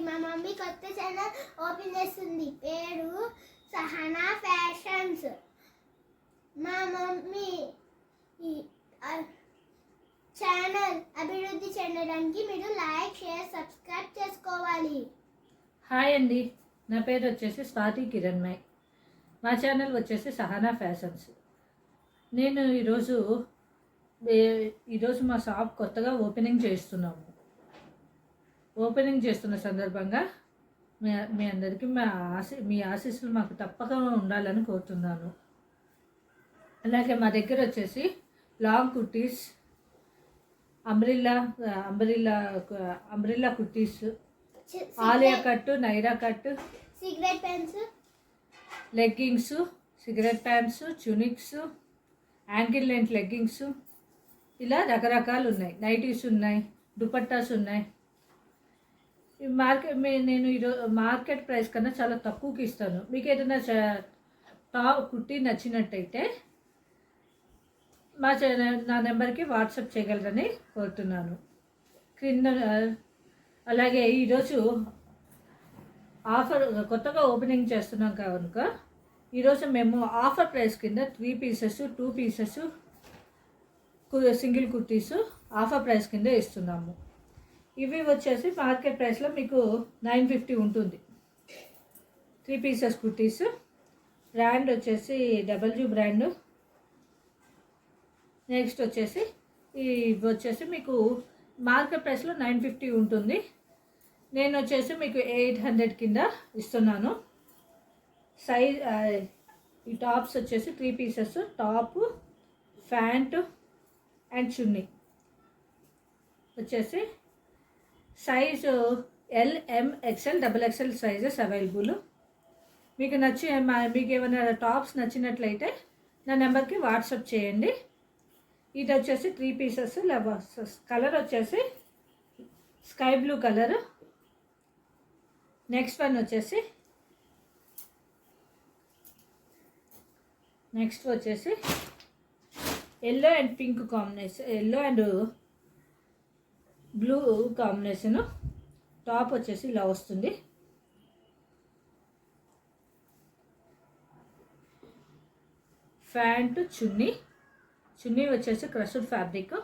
మా మమ్మీ కొత్త channel open చేస్తుంది, పేరు సహనా ఫ్యాషన్స్. మా మమ్మీ ఛానల్ అభివృద్ధి చెందడానికి మీరు లైక్, షేర్, సబ్స్క్రైబ్ చేసుకోవాలి. హాయ్ అండి, నా పేరు వచ్చేసి స్వాతి కిరణ్మయ్. మా ఛానల్ వచ్చేసి సహనా ఫ్యాషన్స్. నేను ఈరోజు మా షాప్ కొత్తగా ఓపెనింగ్ చేస్తున్నాము. ఓపెనింగ్ చేస్తున్న సందర్భంగా మీ అందరికీ మీ ఆశీస్సులు మాకు తప్పక ఉండాలని కోరుతున్నాను. అలాగే మా దగ్గర వచ్చేసి long kurtis, umbrella kurtis, Alia cut, Naira cut, cigarette pants, leggings, cigarette pants, చునిక్స్, యాంకిల్ లెంత్ లెగ్గింగ్స్, ఇలా రకరకాలు ఉన్నాయి. నైటీస్ ఉన్నాయి, దుపట్టాస్ ఉన్నాయి. నేను ఈరోజు మార్కెట్ ప్రైస్ కన్నా చాలా తక్కువకి ఇస్తాను. మీకు ఏదైనా కుర్తీ నచ్చినట్టయితే నా నెంబర్కి వాట్సాప్ చేయగలరని కోరుతున్నాను. అలాగే ఈరోజు ఆఫర్ కొత్తగా ఓపెనింగ్ చేస్తున్నాం కనుక ఈరోజు మేము ఆఫర్ ప్రైస్ కింద 3 pieces, 2 pieces single kurtis offer price కింద ఇస్తున్నాము. ఇవి వచ్చేసి మార్కెట్ ప్రైస్లో మీకు 950 ఉంటుంది. 3 పీసెస్ కుర్తీస్. బ్రాండ్ వచ్చేసి డబ్ల్యూ బ్రాండ్. నెక్స్ట్ వచ్చేసి ఇవి వచ్చేసి మీకు మార్కెట్ ప్రైస్లో 950 ఉంటుంది. నేను వచ్చేసి మీకు 800 కింద ఇస్తున్నాను. సైజ్ ఈ టాప్స్ వచ్చేసి 3 పీసెస్, టాప్, ప్యాంట్ అండ్ చున్నీ వచ్చేసి size L, M, XL, XXL sizes available. మీకు ఏమైనా టాప్స్ నచ్చినట్లయితే నా నెంబర్కి వాట్సాప్ చేయండి. ఇది వచ్చేసి 3 పీసెస్. కలర్ వచ్చేసి స్కై బ్లూ కలర్. నెక్స్ట్ వచ్చేసి yellow and pink combination, yellow and blue combination. Top వచ్చేసి ఇలా వస్తుంది. ప్యాంట్, చున్నీ వచ్చేసి క్రష్డ్ ఫ్యాబ్రిక్.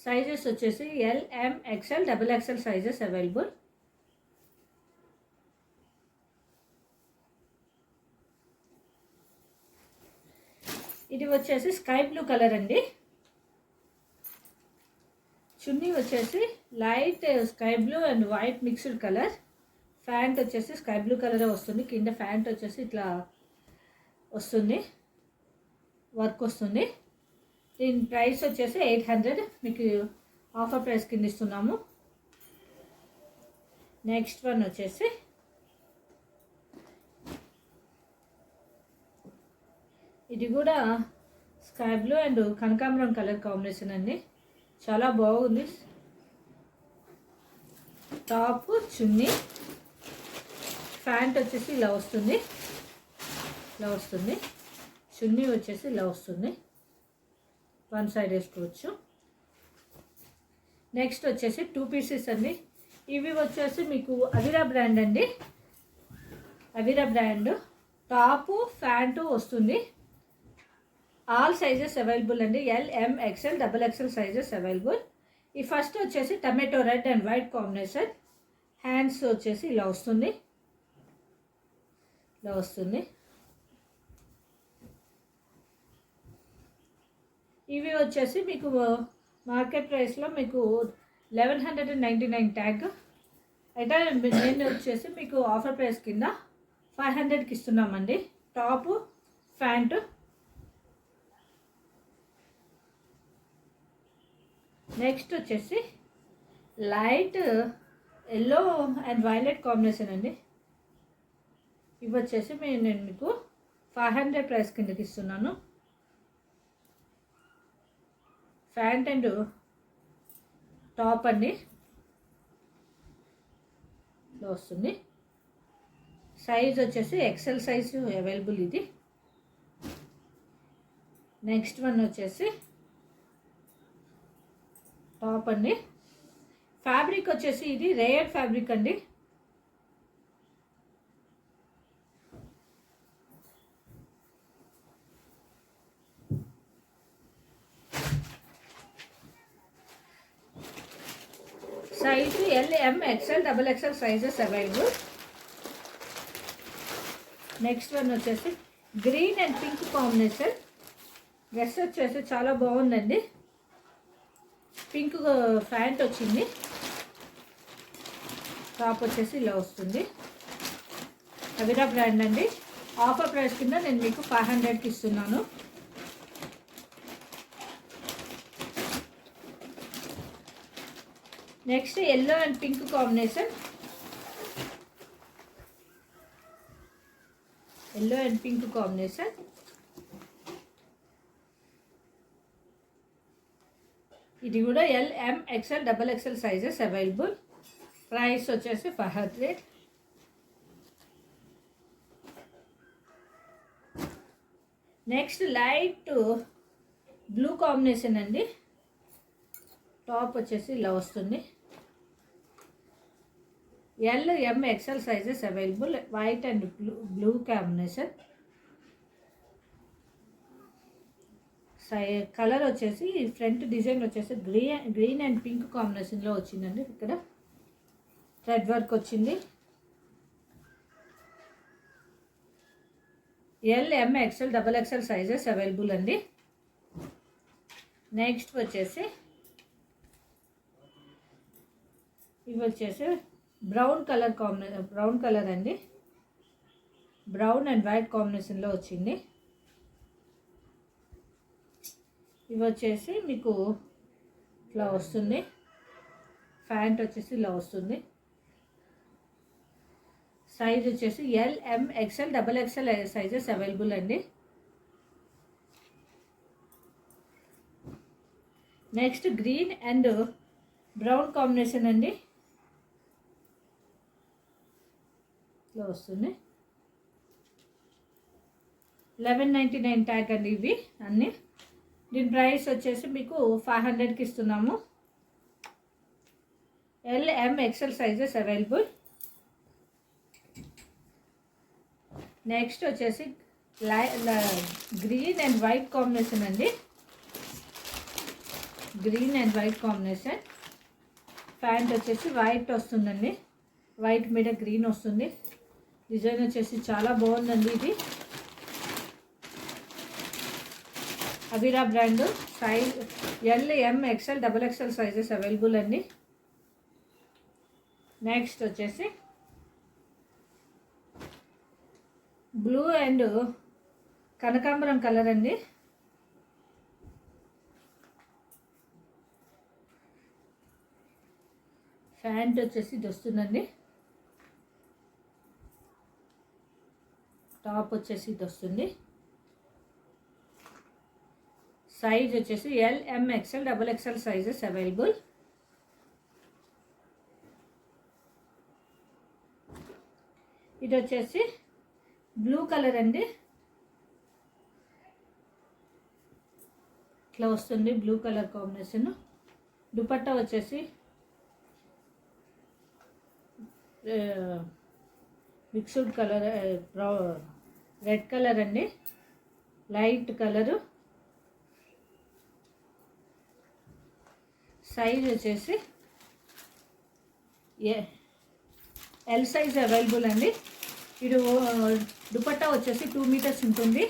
సైజెస్ వచ్చేసి L, M, XL, XXL sizes available. ఇది వచ్చేసి స్కై బ్లూ కలర్ అండి. చున్నీ వచ్చేసి light sky blue and white mixed colour. Pant వచ్చేసి స్కై బ్లూ కలరే వస్తుంది. కింద ప్యాంట్ వచ్చేసి ఇట్లా వస్తుంది, వర్క్ వస్తుంది. దీని ప్రైస్ వచ్చేసి 800, మీకు ఆఫర్ ప్రైస్ కింద ఇస్తున్నాము. నెక్స్ట్ వన్ వచ్చేసి ఇది కూడా స్కై బ్లూ అండ్ కనకాంబరం కలర్ కాంబినేషన్ అండి. చాలా బాగుంది. టాప్, చున్నీ, ప్యాంట్ వచ్చేసి ఇలా వస్తుంది, చున్నీ వచ్చేసి ఇలా వస్తుంది. వన్ సైడ్ వేసుకోవచ్చు. నెక్స్ట్ వచ్చేసి 2 పీసెస్ అండి. ఇవి వచ్చేసి మీకు అవిరా బ్రాండ్ అండి. అవిరా బ్రాండ్ టాపు, ప్యాంటు వస్తుంది. ఆల్ సైజెస్ అవైలబుల్ అండి. L, M, XL, XXL sizes available. ఈ ఫస్ట్ వచ్చేసి tomato red and white combination. Hands వచ్చేసి ఇలా వస్తుంది. ఇవి వచ్చేసి మీకు మార్కెట్ ప్రైస్లో మీకు 1199 ట్యాగ్ అయితే నేను వచ్చేసి మీకు ఆఫర్ ప్రైస్ కింద 500కి ఇస్తున్నామండి. Top, pant. నెక్స్ట్ వచ్చేసి light yellow and violet combination అండి. ఇవి వచ్చేసి నేను మీకు 500 ప్రైస్ కిందకి ఇస్తున్నాను. ప్యాంట్ అండ్ టాప్ అండి వస్తుంది. సైజ్ వచ్చేసి XL సైజు అవైలబుల్ ఇది. నెక్స్ట్ వన్ వచ్చేసి టాప్ అండి. ఫ్యాబ్రిక్ వచ్చేసి ఇది రేయర్ ఫ్యాబ్రిక్ అండి. Size LM XL XXL sizes available. Next one వచ్చేసి green and pink combination. Dress వచ్చేసి చాలా బాగుందండి. పింక్ ప్యాంట్ వచ్చింది. టాప్ వచ్చేసి ఇలా వస్తుంది. అవిరా బ్రాండ్ అండి. ఆఫర్ ప్రైస్ కింద నేను మీకు 500కి ఇస్తున్నాను. Next yellow and pink combination. Yellow and pink combination. ఇది కూడా LM XL XXL sizes available. Price వచ్చేసి 500. నెక్స్ట్ లైట్ బ్లూ కాంబినేషన్ అండి. టాప్ వచ్చేసి ఇలా వస్తుంది. LM XL sizes available. White and blue combination. Colour వచ్చేసి ఫ్రంట్ డిజైన్ వచ్చేసి green and pink కాంబినేషన్లో వచ్చిందండి. ఇక్కడ థ్రెడ్ వర్క్ వచ్చింది. LM XL XXL sizes available అండి. నెక్స్ట్ వచ్చేసి ఇవి వచ్చేసి బ్రౌన్ కలర్ అండి. బ్రౌన్ అండ్ వైట్ కాంబినేషన్లో వచ్చింది. ఇవి వచ్చేసి మీకు ఇట్లా వస్తుంది. ప్యాంట్ వచ్చేసి ఇలా వస్తుంది. సైజ్ వచ్చేసి LM XL XXL sizes available అండి. Next green and brown combination అండి. ఇట్లా వస్తుంది. 1199 ట్యాగ్ అండి ఇవి అన్నీ. దీని ప్రైస్ వచ్చేసి మీకు 500కి ఇస్తున్నాము. LM XL sizes available. Next వచ్చేసి గ్రీన్ అండ్ వైట్ కాంబినేషన్ అండి. Green and white combination. Pant వచ్చేసి వైట్ వస్తుందండి. వైట్ మీద గ్రీన్ వస్తుంది. డిజైన్ వచ్చేసి చాలా బాగుందండి. ఇది Avira brand. Size LM XL XXL sizes available అండి. నెక్స్ట్ వచ్చేసి బ్లూ అండ్ కనకాంబరం కలర్ అండి. ప్యాంట్ వచ్చేసి ఇది వస్తుందండి. టాప్ వచ్చేసి ఇది వస్తుంది. సైజ్ వచ్చేసి LM XL XXL sizes available. ఇది వచ్చేసి బ్లూ కలర్ అండి. ఇట్లా వస్తుంది బ్లూ కలర్ కాంబినేషన్. దుపట్టా వచ్చేసి మిక్స్డ్ కలర్ రెడ్ కలర్ అండి. Light colour. సైజ్ వచ్చేసి ఎల్ సైజ్ అవైలబుల్ అండి. ఇది దుపట్టా వచ్చేసి 2 మీటర్స్ ఉంటుంది.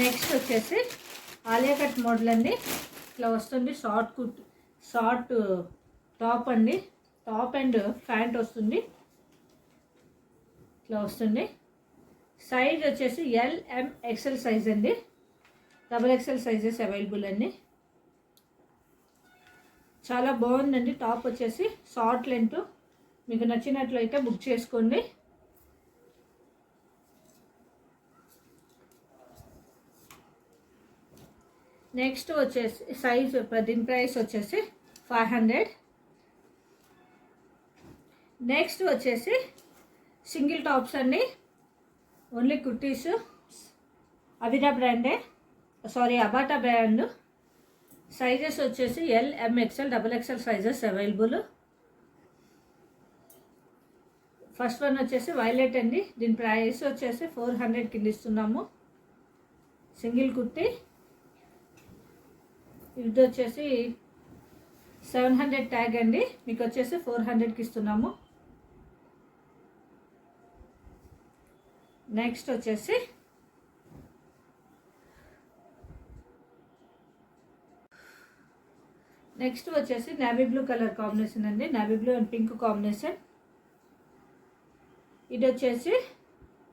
నెక్స్ట్ వచ్చేసి ఆలియా కట్ మోడల్ అండి. ఇట్లా వస్తుంది. షార్ట్ టాప్ అండి. టాప్ అండ్ ప్యాంట్ వస్తుంది. ఇట్లా వస్తుంది. సైజ్ వచ్చేసి LM XL సైజ్ అండి. XXL సైజెస్ అవైలబుల్ అండి. చాలా బాగుందండి. టాప్ వచ్చేసి షార్ట్ లెంత్. మీకు నచ్చినట్లయితే బుక్ చేసుకోండి. నెక్స్ట్ వచ్చేసి సైజ్ దీని ప్రైస్ వచ్చేసి 500. నెక్స్ట్ వచ్చేసి సింగిల్ టాప్స్ అండి. ఓన్లీ కుర్తీస్. అవిరా బ్రాండే. అబాటా బ్రాండ్. సైజెస్ వచ్చేసి L, M, XL, double XL sizes available. First one వచ్చేసి వైలెట్ అండి. దీని ప్రైస్ వచ్చేసి 400 కింద ఇస్తున్నాము. సింగిల్ కుర్తి. ఇది వచ్చేసి 700 ట్యాగ్ అండి. మీకు వచ్చేసి 400కి ఇస్తున్నాము. నెక్స్ట్ వచ్చేసి నేవీ బ్లూ కలర్ కాంబినేషన్ అండి. Navy blue and pink combination. ఇది వచ్చేసి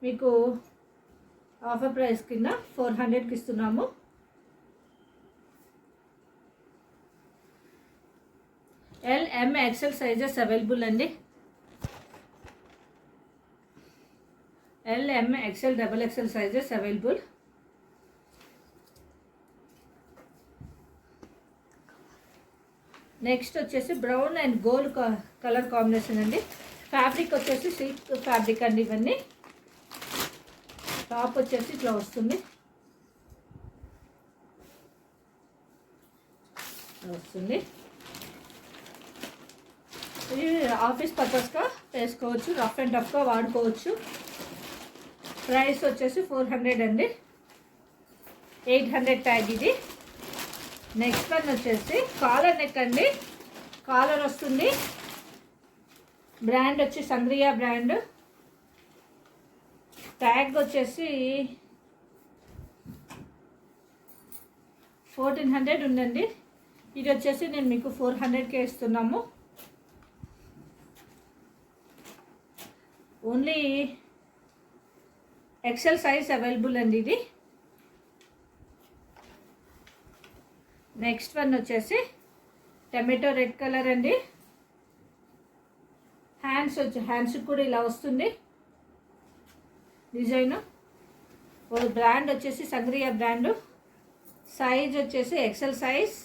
మీకు ఆఫర్ ప్రైస్ కింద 400కి ఇస్తున్నాము. L, M, XL sizes available అండి. L, M, XL, double XL sizes available. Next వచ్చేసి brown and gold colour combination అండి. ఫ్యాబ్రిక్ వచ్చేసి సిల్క్ ఫ్యాబ్రిక్ అండి. ఇవన్నీ టాప్ వచ్చేసి ఇట్లా వస్తుంది. ఇది ఆఫీస్ పర్పస్గా వేసుకోవచ్చు, రఫ్ అండ్ టఫ్గా వాడుకోవచ్చు. ప్రైస్ వచ్చేసి 400 అండి. 800 ట్యాగ్ ఇది. నెక్స్ట్ వన్ వచ్చేసి కాలర్ నెక్ అండి. కాలర్ వస్తుంది. బ్రాండ్ వచ్చి సంగ్రియా బ్రాండ్. ట్యాగ్ వచ్చేసి 1400 ఉందండి. ఇది వచ్చేసి నేను మీకు 400కే ఇస్తున్నాము. ఓన్లీ ఎక్సెల్ సైజ్ అవైలబుల్ అండి ఇది. నెక్స్ట్ వన్ వచ్చేసి టమాటో రెడ్ కలర్ అండి. హ్యాండ్స్ కూడా ఇలా వస్తుంది డిజైన్. బ్రాండ్ వచ్చేసి సంగ్రియా బ్రాండ్. సైజ్ వచ్చేసి ఎక్సెల్ సైజ్.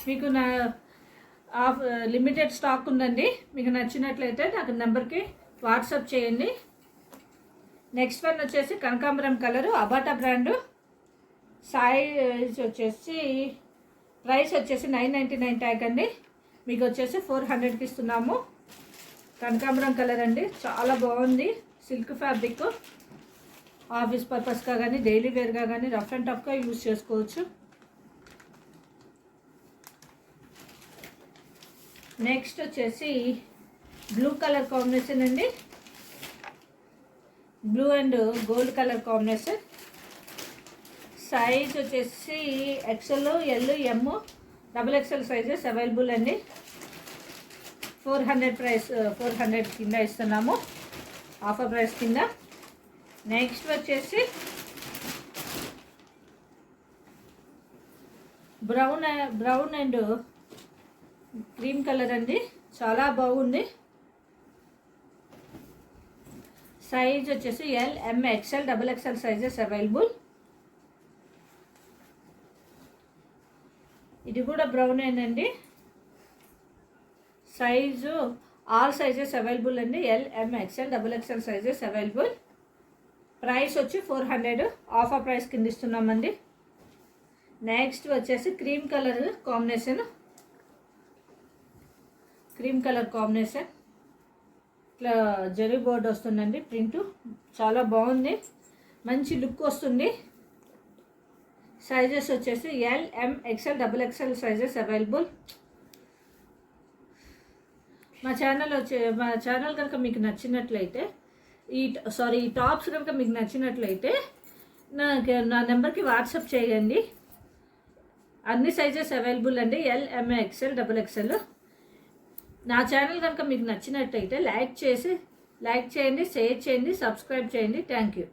మీకు నా లిమిటెడ్ స్టాక్ ఉందండి. మీకు నచ్చినట్లయితే నాకు నెంబర్కి వాట్సాప్ చేయండి. నెక్స్ట్ వన్ వచ్చేసి కనకాంబరం కలరు, అబాటా బ్రాండు. సైజ్ వచ్చేసి ప్రైస్ వచ్చేసి 999 ట్యాగ్ అండి. మీకు వచ్చేసి 400కి ఇస్తున్నాము. కనకాంబరం కలర్ అండి. చాలా బాగుంది. Silk fabric. ఆఫీస్ పర్పస్గా కానీ డైలీ వేర్గా కానీ రఫ్ అండ్ టఫ్గా యూజ్ చేసుకోవచ్చు. నెక్స్ట్ వచ్చేసి బ్లూ కలర్ కాంబినేషన్ అండి. Blue and gold colour combination. Size వచ్చేసి XL, L, M, double XL sizes available అండి. 400 కింద ఇస్తున్నాము, ఆఫర్ ప్రైస్ కింద. నెక్స్ట్ వచ్చేసి బ్రౌన్ అండ్ క్రీమ్ కలర్ అండి. చాలా బాగుంది. సైజ్ వచ్చేసి L, M, XL, double XL sizes available. ఇది కూడా బ్రౌన్ అండి. సైజు ఆల్ సైజెస్ అవైలబుల్ అండి. L, M, XL, double XL sizes available. Price వచ్చి 400 ఆఫర్ ప్రైస్ కింద ఇస్తున్నామండి. నెక్స్ట్ వచ్చేసి క్రీమ్ కలర్ కాంబినేషన్. ఇట్లా జరీ బోర్డ్ వస్తుందండి. ప్రింట్ చాలా బాగుంది. మంచి లుక్ వస్తుంది. సైజెస్ వచ్చేసి L, M, XL, double XL sizes available. మా ఛానల్ కనుక మీకు నచ్చినట్లయితే ఈ టాప్స్ కనుక మీకు నచ్చినట్లయితే నా నెంబర్కి వాట్సాప్ చేయండి. అన్ని సైజెస్ అవైలబుల్ అండి. L, M, XL, double XL. నా ఛానల్ కనుక మీకు నచ్చినట్లయితే లైక్ చేయండి, షేర్ చేయండి, సబ్స్క్రైబ్ చేయండి. Thank you.